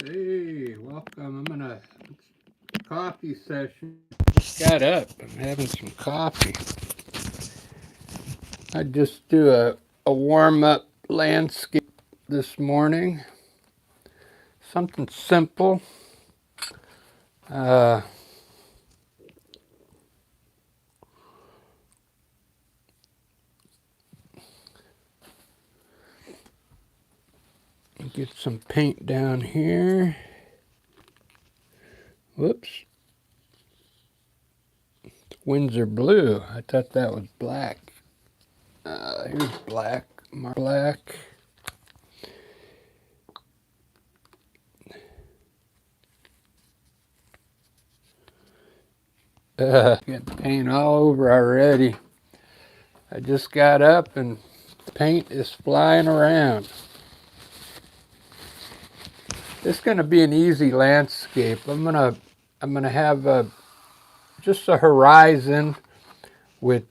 Hey, welcome. I'm gonna coffee session. Just got up. I'm having some coffee. I just do a warm up landscape this morning. Something simple. Uh, get some paint down here. Whoops. Winds are blue. I thought that was black. Here's black. More black. Got paint all over already. I just got up and paint is flying around. It's going to be an easy landscape. I'm gonna have just a horizon with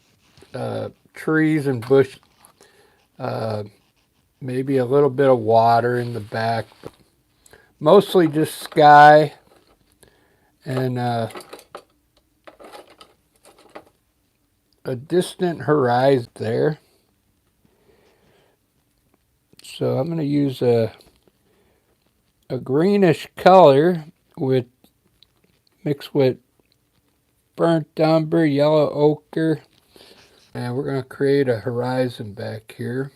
trees and bush, uh, maybe a little bit of water in the back, but mostly just sky and a distant horizon there. So I'm going to use a greenish color with mixed with burnt umber, yellow ochre, and we're going to create a horizon back here.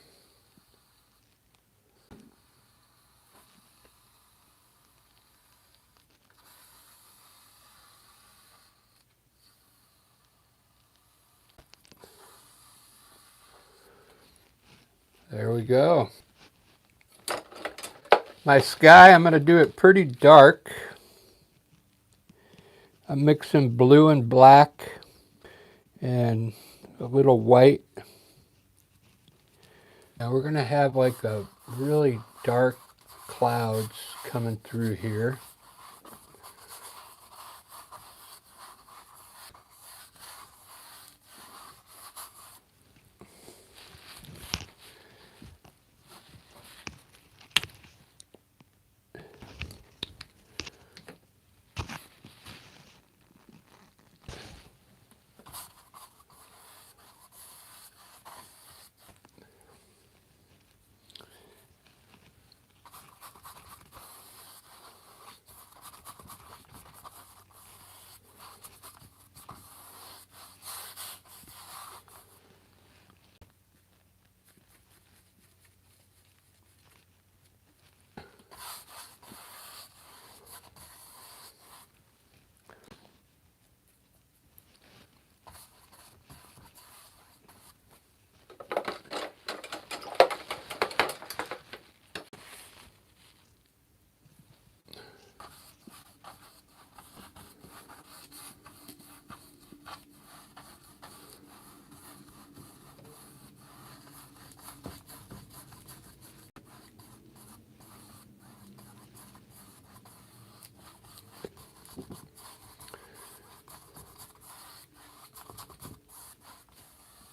There we go. My sky, I'm going to do it pretty dark. I'm mixing blue and black and a little white. Now we're going to have like a really dark clouds coming through here.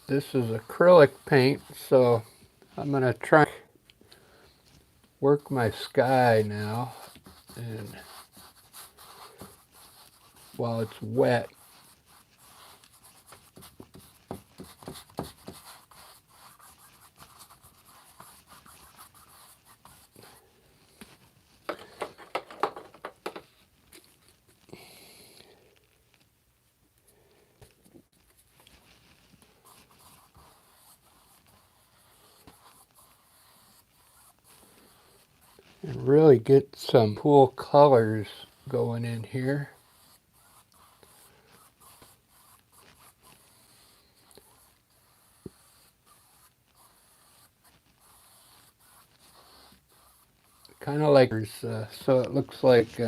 This is acrylic paint, so I'm going to try work my sky now, and while it's wet. And really get some cool colors going in here. Kind of like, so it looks like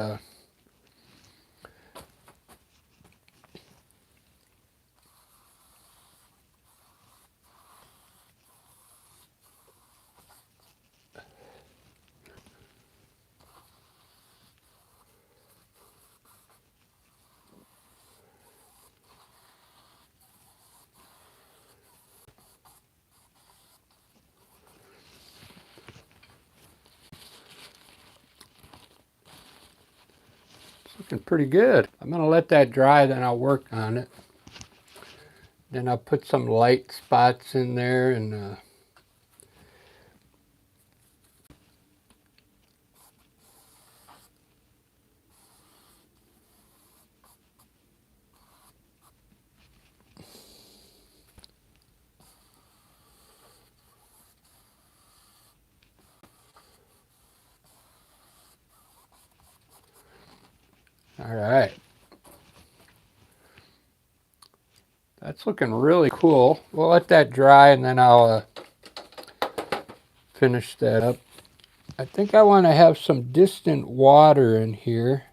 looking pretty good. I'm going to let that dry, then I'll work on it. Then I'll put some light spots in there and all right. That's looking really cool. We'll let that dry and then I'll finish that up. I think I want to have some distant water in here.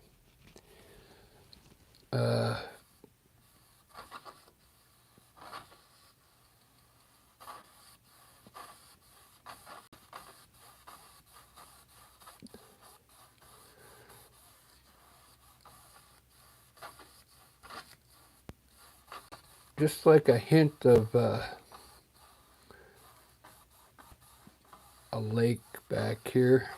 Just like a hint of a lake back here.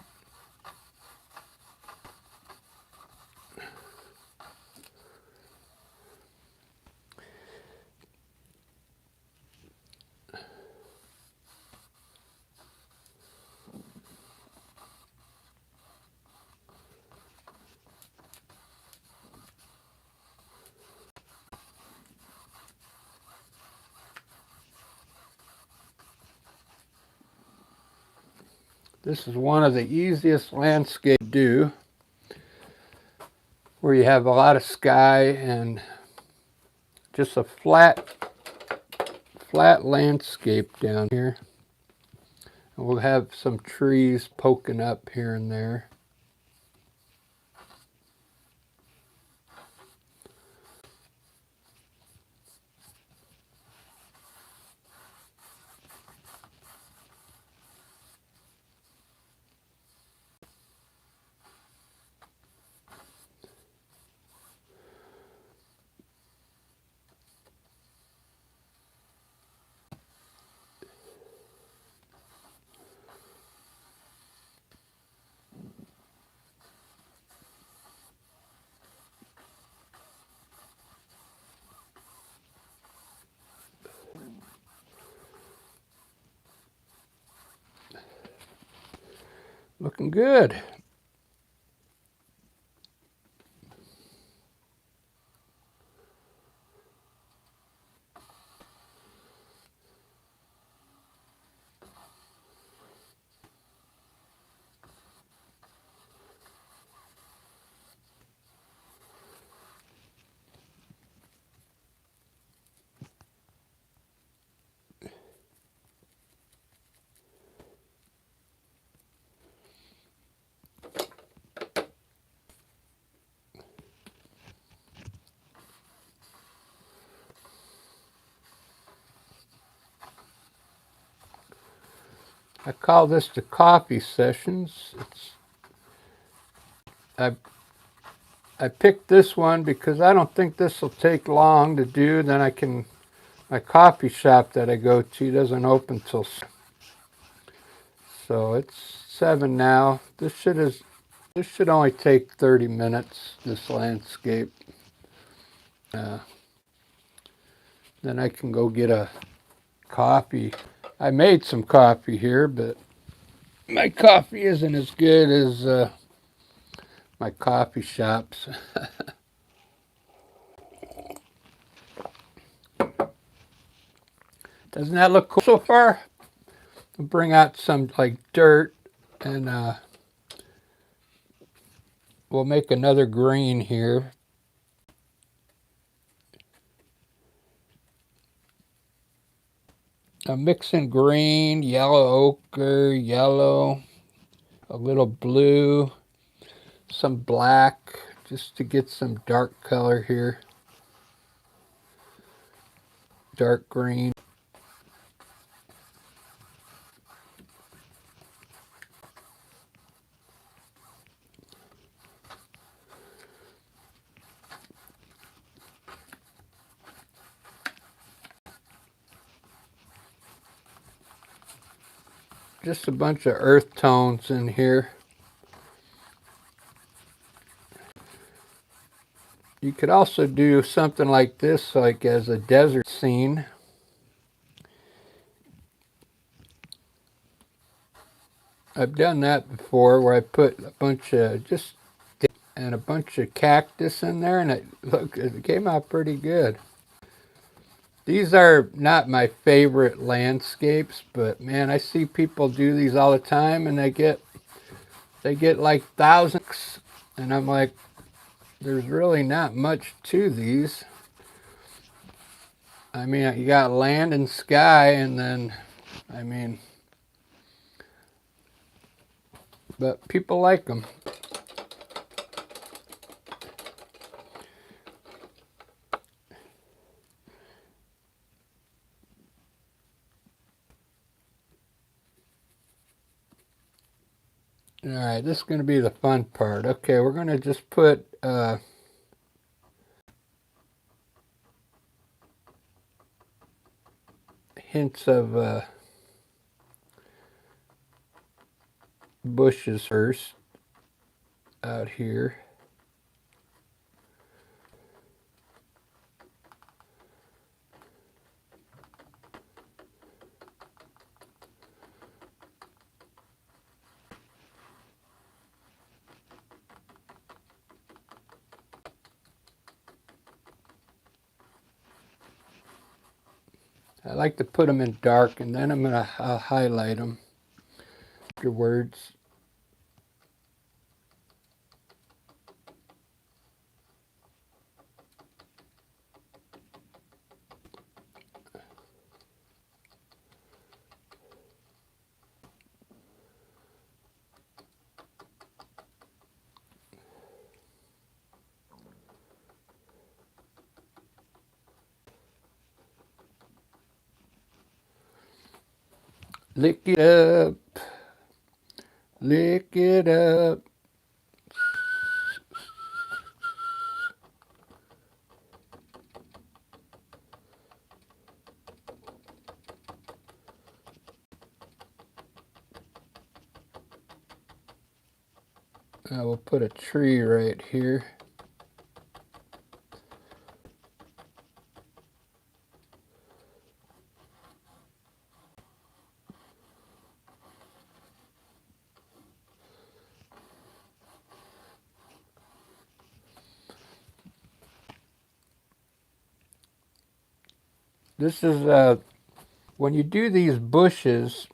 This is one of the easiest landscapes to do, where you have a lot of sky and just a flat landscape down here. And we'll have some trees poking up here and there. Looking good. I call this the coffee sessions. I picked this one because I don't think this will take long to do. Then my coffee shop that I go to doesn't open till, so it's 7 now. This should only take 30 minutes, this landscape. Then I can go get a coffee. I made some coffee here, but my coffee isn't as good as my coffee shops. Doesn't that look cool so far? I'll bring out some like dirt and we'll make another green here. I'm mixing green, yellow ochre, yellow, a little blue, some black, just to get some dark color here. Dark green. Just a bunch of earth tones in here. You could also do something like this, like as a desert scene. I've done that before where I put a bunch of and a bunch of cactus in there, and it came out pretty good. These are not my favorite landscapes, but man, I see people do these all the time, and they get like thousands, and I'm like, there's really not much to these. I mean, you got land and sky, and then, I mean, but people like them. All right, this is going to be the fun part. Okay, we're going to just put hints of bushes first out here. I like to put them in dark, and then I'll highlight them afterwards. Lick it up, lick it up. I will put a tree right here. This is when you do these bushes,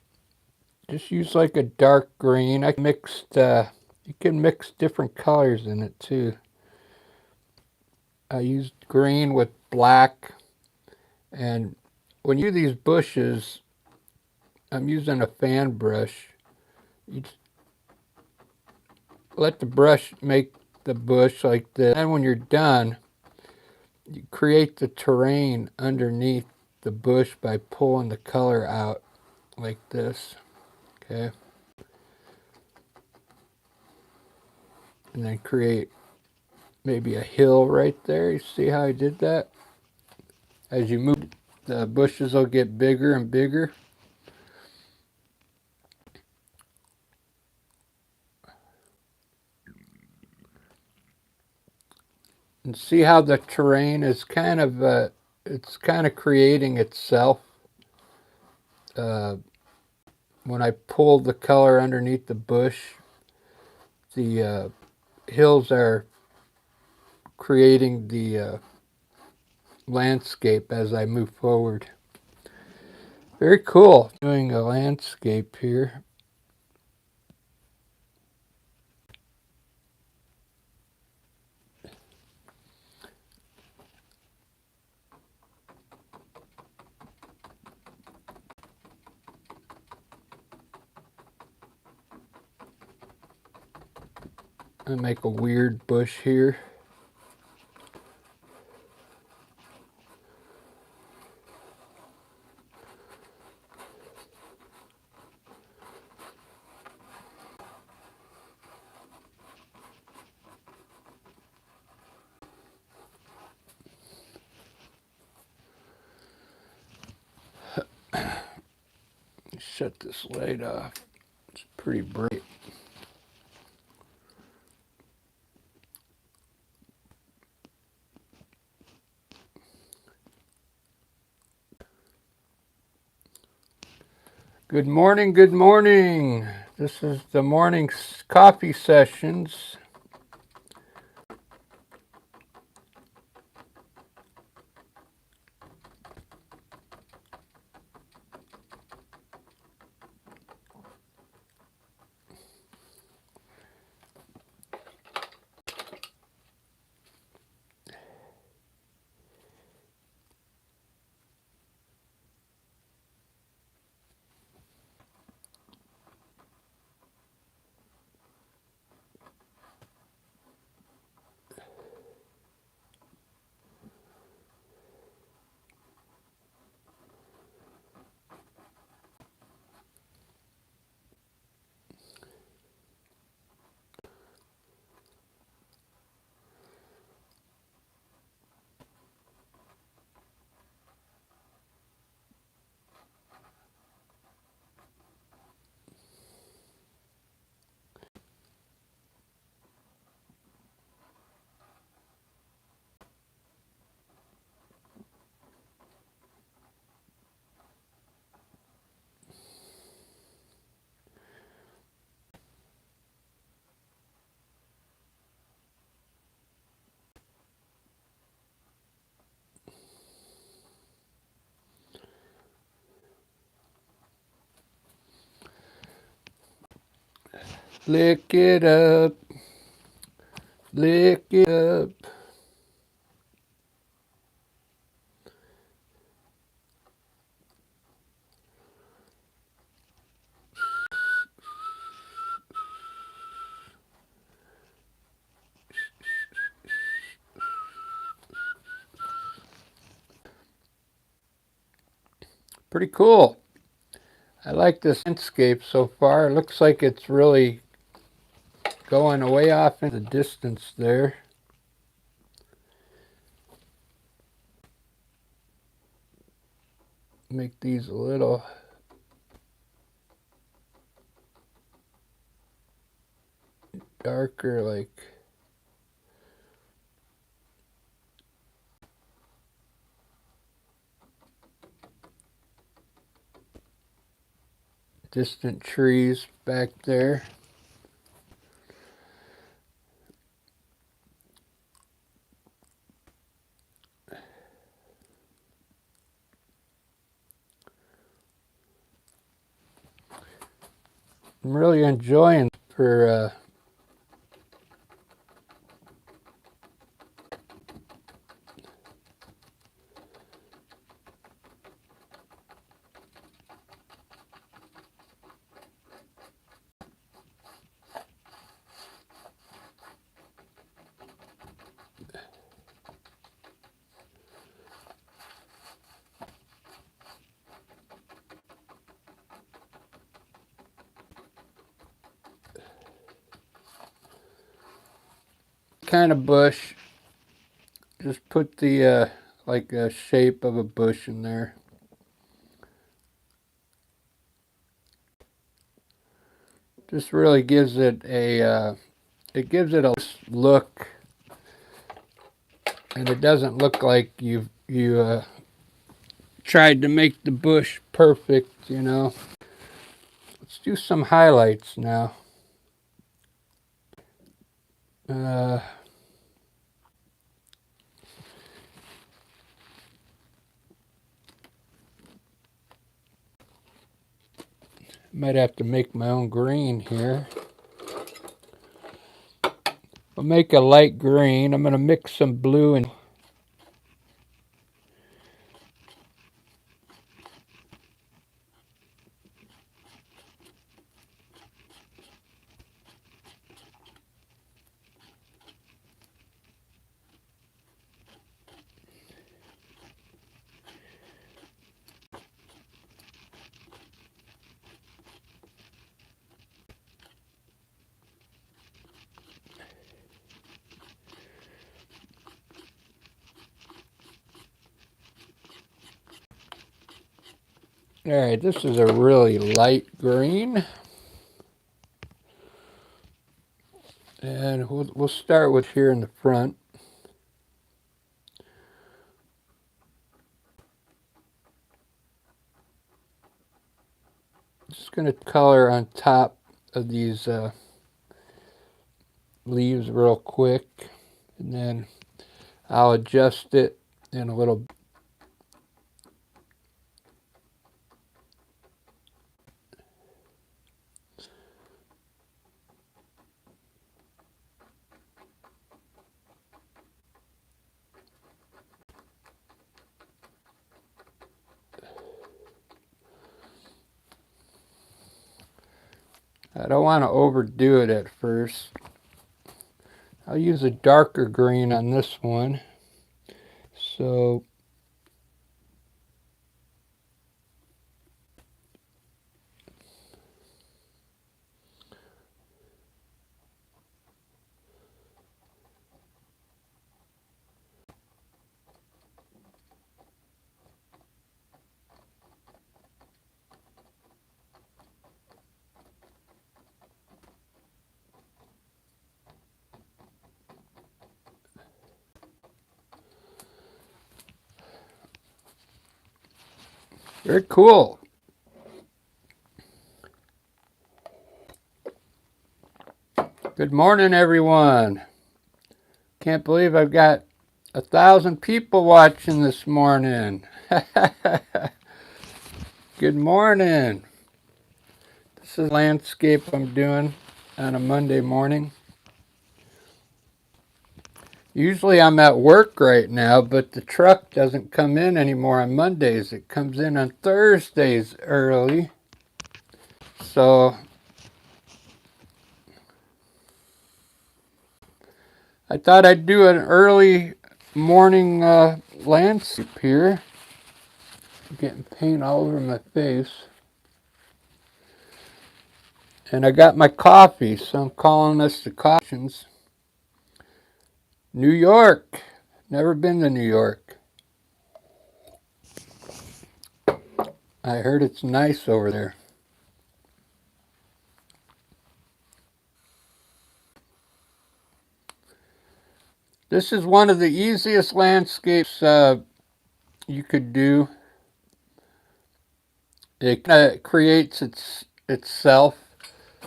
just use like a dark green. I mixed. You can mix different colors in it too. I used green with black, and when you do these bushes, I'm using a fan brush. You just let the brush make the bush like this. And when you're done, you create the terrain underneath the bush by pulling the color out like this. Okay. And then create maybe a hill right there. You see how I did that? As you move, the bushes will get bigger and bigger. And see how the terrain is it's kind of creating itself. When I pull the color underneath the bush, the hills are creating the landscape as I move forward. Very cool. Doing a landscape here. I make a weird bush here. Shut this light off. It's pretty bright. Good morning, good morning. This is the morning coffee sessions. Lick it up, lick it up. Pretty cool. I like this landscape so far. It looks like it's really going way off in the distance there. Make these a little darker, like distant trees back there. I'm really enjoying for kind of bush. Just put the like a shape of a bush in there. Just really gives it a look, and it doesn't look like you tried to make the bush perfect, you know. Let's do some highlights now. Might have to make my own green here. I'll make a light green. I'm going to mix some blue and all right, this is a really light green. And we'll start with here in the front. going to color on top of these leaves real quick, and then I'll adjust it in a little. I don't want to overdo it at first. I'll use a darker green on this one. So very cool. Good morning, everyone. Can't believe I've got 1,000 people watching this morning. Good morning. This is landscape I'm doing on a Monday morning. Usually I'm at work right now, but the truck doesn't come in anymore on Mondays. It comes in on Thursdays early. So I thought I'd do an early morning landscape here. I'm getting paint all over my face. And I got my coffee, so I'm calling this the Cautions. New York. Never been to New York. I heard it's nice over there. This is one of the easiest landscapes you could do. It kind of creates itself.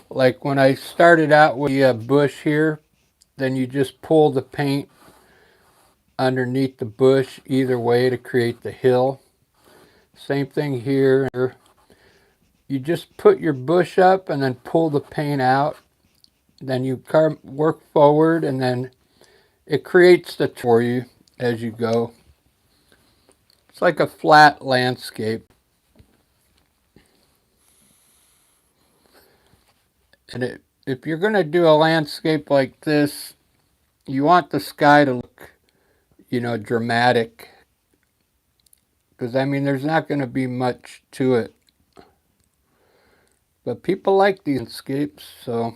Like when I started out with the bush here, then you just pull the paint underneath the bush either way to create the hill. Same thing here. You just put your bush up and then pull the paint out. Then you work forward, and then it creates the for you as you go. It's like a flat landscape. And if you're going to do a landscape like this, you want the sky to look, dramatic. Because, I mean, there's not going to be much to it. But people like these landscapes, so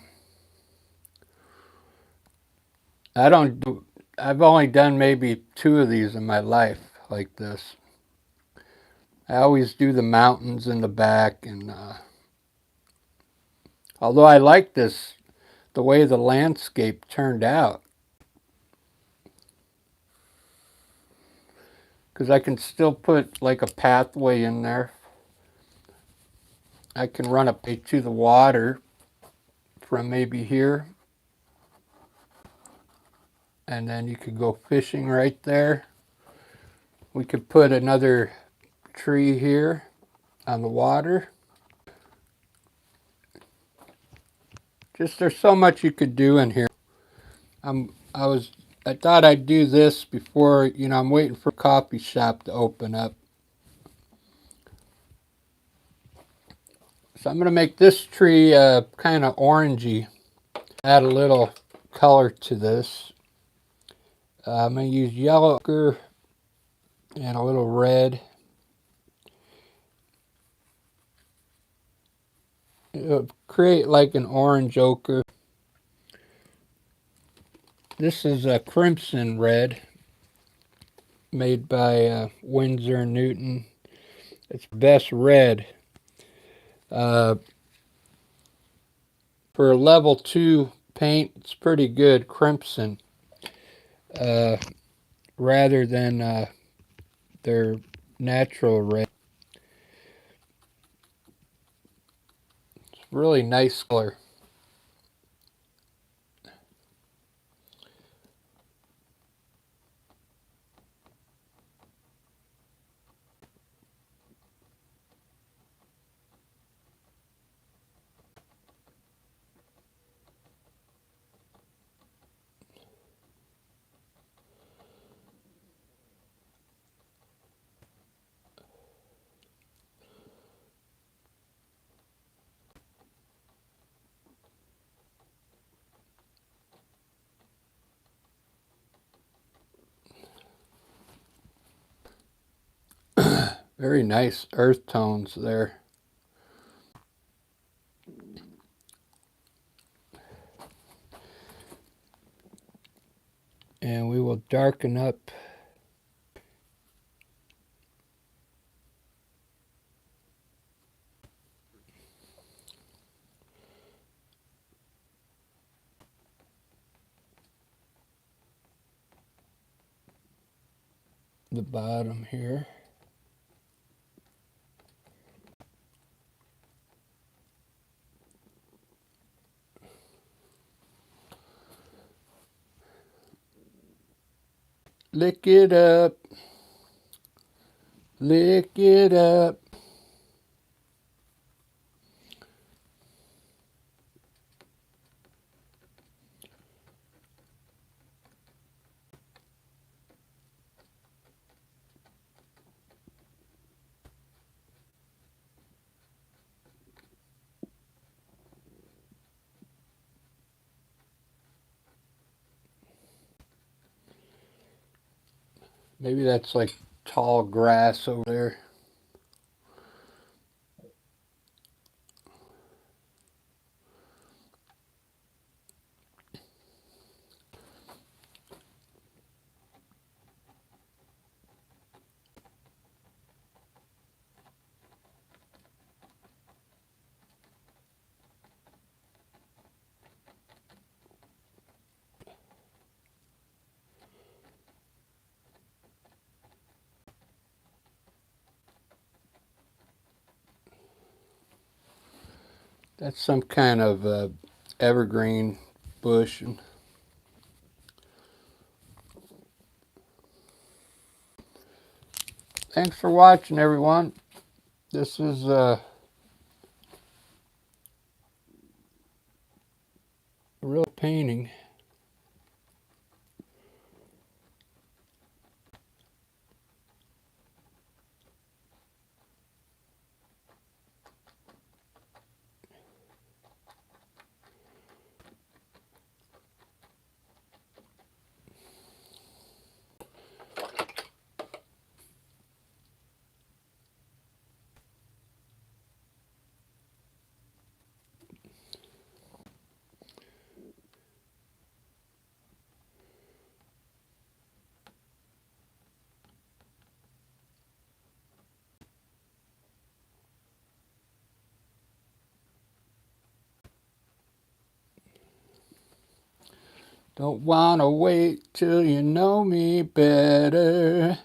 I've only done maybe 2 of these in my life like this. I always do the mountains in the back, and although I like this, the way the landscape turned out. Because I can still put like a pathway in there. I can run up to the water from maybe here. And then you could go fishing right there. We could put another tree here on the water. Just there's so much you could do in here. I thought I'd do this before, I'm waiting for a coffee shop to open up. So I'm going to make this tree kind of orangey. Add a little color to this. I'm going to use yellow ochre and a little red. It'll create like an orange ochre. This is a crimson red made by Winsor & Newton. It's best red. For a level 2 paint, it's pretty good crimson. Rather than their natural red. Really nice color. Very nice earth tones there. And we will darken up the bottom here. Lick it up. Lick it up. Maybe that's like tall grass over there. That's some kind of evergreen bush. Thanks for watching, everyone. This is a real painting. Don't wanna wait till you know me better.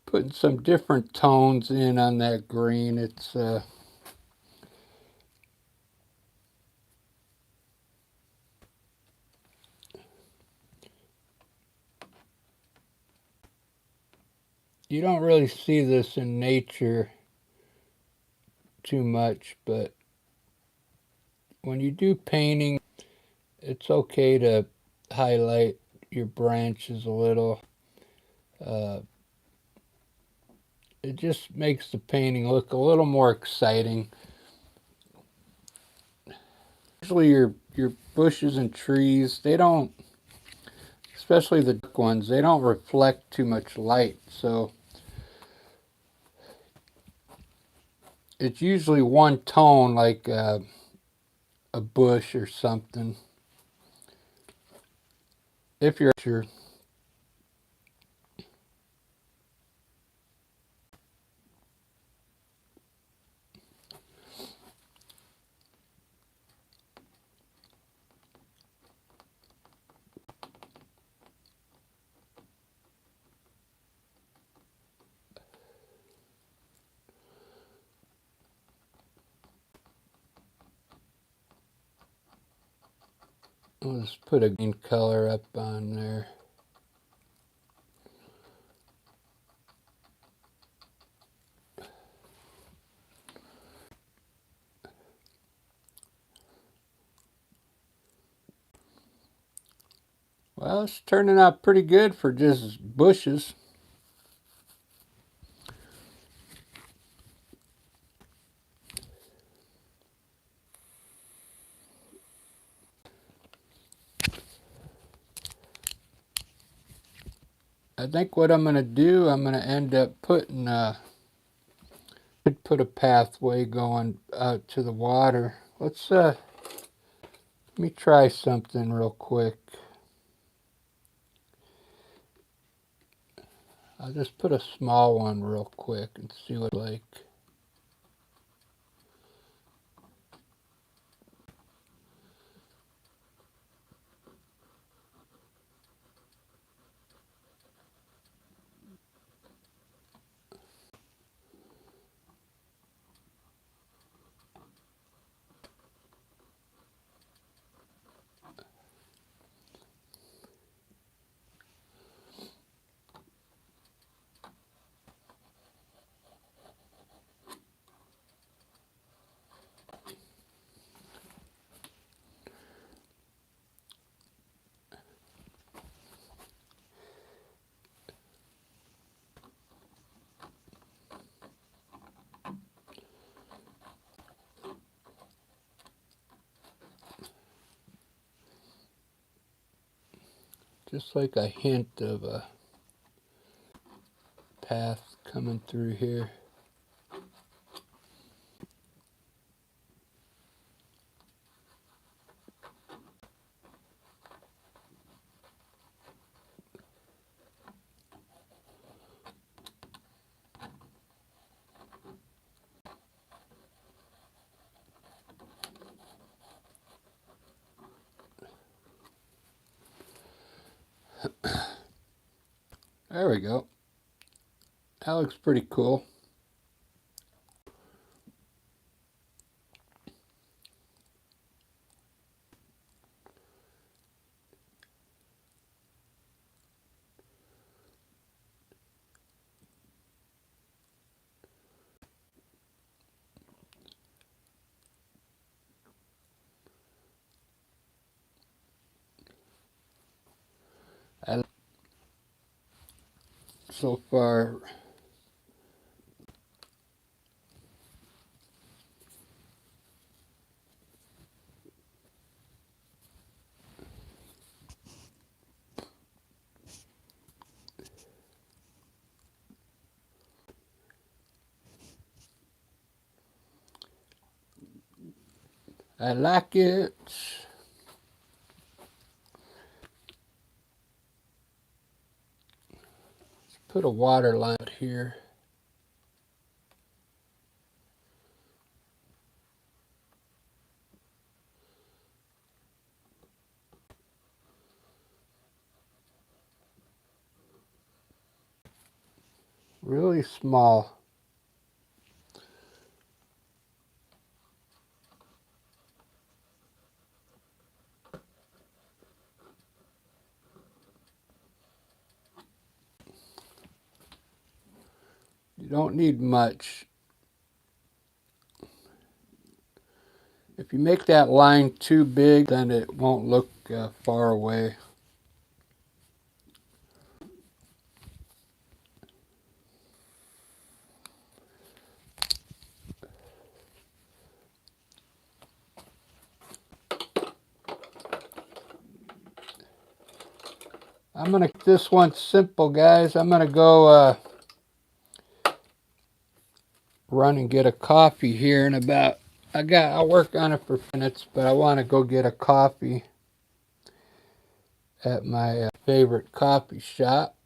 Putting some different tones in on that green. It's you don't really see this in nature too much, but when you do painting, it's okay to highlight your branches a little. It just makes the painting look a little more exciting. Usually your bushes and trees, they don't, especially the dark ones, they don't reflect too much light. So it's usually one tone, like a bush or something. If you're I'll just put a green color up on there. Well, it's turning out pretty good for just bushes. I think what I'm going to do, I'm going to end up putting put a pathway going out to the water. Let me try something real quick. I'll just put a small one real quick and see what it's like. Just like a hint of a path coming through here. There we go. That looks pretty cool. So far, I like it. Let's put a water line out here. Really small. You don't need much. If you make that line too big, then it won't look far away. I'm going to keep this one simple, guys. I'm going to go run and get a coffee here in about, I'll work on it for minutes, but I want to go get a coffee at my favorite coffee shop.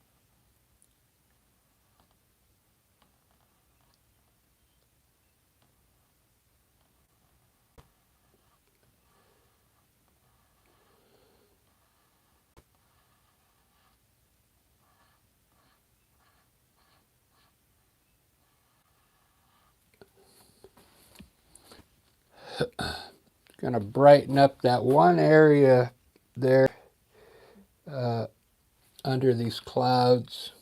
Going to brighten up that one area there under these clouds.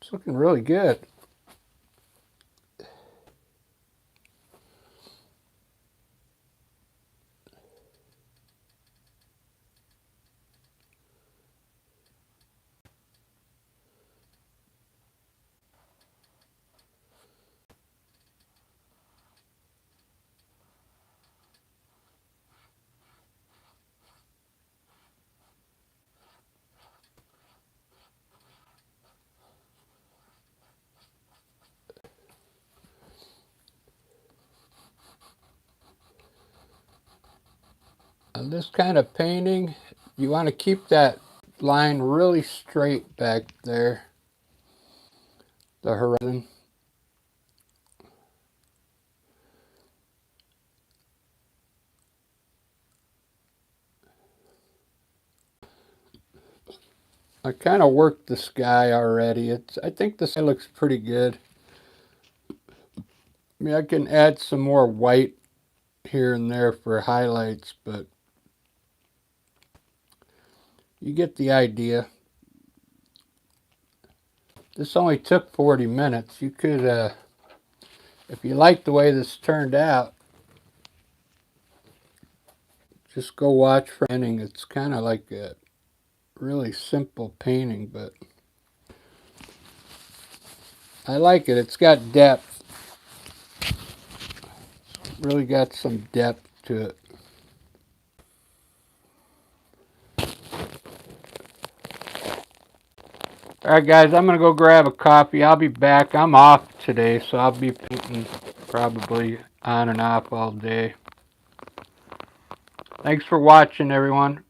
It's looking really good. On this kind of painting, you want to keep that line really straight back there, the horizon. I kind of worked the sky already. I think the sky looks pretty good. I mean, I can add some more white here and there for highlights, but you get the idea. This only took 40 minutes. You could, if you like the way this turned out, just go watch for painting. It's kind of like a really simple painting, but I like it. It's got depth. It's really got some depth to it. Alright guys, I'm going to go grab a coffee. I'll be back. I'm off today, so I'll be painting probably on and off all day. Thanks for watching, everyone.